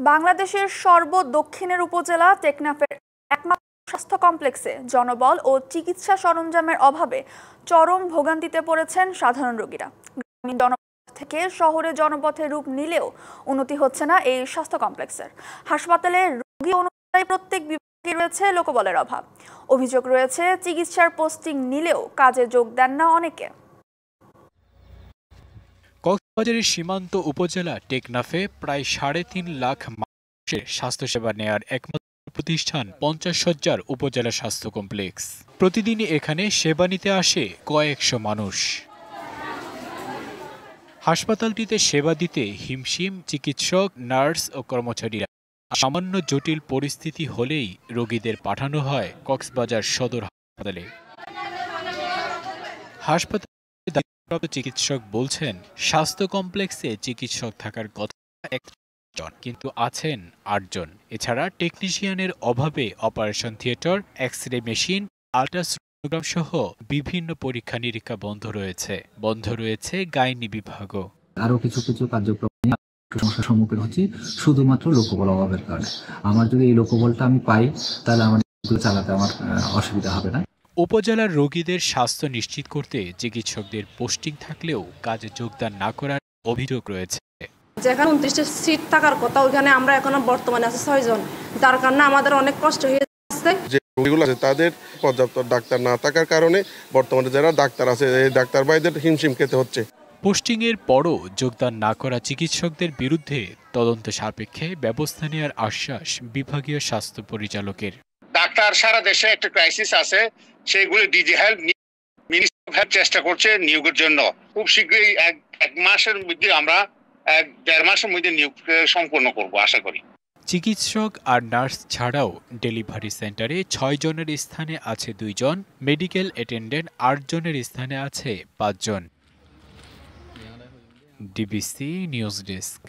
বাংলাদেশের সর্বদক্ষিণের উপজেলা টেকনাফের একমাত্র স্বাস্থ্য কমপ্লেক্সে জনবল ও চিকিৎসা সরঞ্জামের অভাবে চরম ভোগান্তিতে পড়েছেন সাধারণ রোগীরা। গ্রামীণ জনপথ থেকে শহরে জনপথে রূপ নিলেও উন্নতি হচ্ছে না এই স্বাস্থ্য কমপ্লেক্সের। হাসপাতালে রোগী অনুযায়ী প্রত্যেক বিভাগে রয়েছে লোকবলের অভাব। অভিযোগ রয়েছে চিকিৎসার পোস্টিং নিলেও কাজে যোগ দেন না অনেকে। কক্সবাজারের সীমান্ত উপজেলা টেকনাফে প্রায় ৩.৫ লাখ মানুষের স্বাস্থ্যসেবা নেয়ার একমাত্র প্রতিষ্ঠান ৫০ শয্যার উপজেলা স্বাস্থ্য কমপ্লেক্স। প্রতিদিনই এখানে সেবা নিতে আসে কয়েকশো মানুষ। হাসপাতালটিতে সেবা দিতে হিমশিম চিকিৎসক, নার্স ও কর্মচারীরা। সামান্য জটিল পরিস্থিতি হলেই রোগীদের পাঠানো হয় কক্সবাজার সদর হাসপাতালে। হাসপাতালে চিকিৎসক বলছেন, স্বাস্থ্য কমপ্লেক্সে চিকিৎসক থাকার কথা ১ জন, কিন্তু আছেন ৮ জন। এছাড়া টেকনিশিয়ানের অভাবে operation theatre, X ray machine, ultrasonogram সহ বিভিন্ন পরীক্ষা নিরীক্ষা বন্ধ রয়েছে গাইনি বিভাগও। আরো কিছু কার্যক্রম নিয়ে সমস্যার সম্মুখীন হচ্ছি শুধুমাত্র লোকবল অভাবের কারণে। আমার যদি এই লোকবলটা আমি পাই তাহলে আমার চালাতে আমার অসুবিধা হবে না। উপজেলার রোগীদের স্বাস্থ্য নিশ্চিত করতে চিকিৎসকদের পোস্টিং থাকলেও কাজে যোগদান না করার অভিযোগ রয়েছে। যেখানে ২৯টা সিট থাকার কথা ওইখানে আমরা এখনো বর্তমানে আছে ৬ জন, যার কারণে আমাদের অনেক কষ্ট হয়ে যাচ্ছে। যে রোগীগুলো আছে তাদের পর্যাপ্ত ডাক্তার না থাকার কারণে বর্তমানে যারা ডাক্তার আছে এই ডাক্তার ভাইদের হিমশিম খেতে হচ্ছে। পোস্টিংয়ের পরও যোগদান না করা চিকিৎসকদের বিরুদ্ধে তদন্ত সাপেক্ষে ব্যবস্থা নেওয়ার আশ্বাস বিভাগীয় স্বাস্থ্য পরিচালকের। ডাক্তার সারা দেশে একটা ক্রাইসিস আছে, সেইগুলো ডিজি হেলথ মিনিস্ট্রি হেলথ চেষ্টা করছে নিয়োগের জন্য। খুব শীঘ্রই এক মাসের মধ্যে আমরা ১.৫ মাসের মধ্যে নিয়োগ সম্পন্ন করব আশা করি। চিকিৎসক আর নার্স ছাড়াও ডেলিভারি সেন্টারে ৬ জনের স্থানে আছে ২ জন, মেডিকেল অ্যাটেন্ডেন্ট ৮ জনের স্থানে আছে ৫ জন। DBC news desk.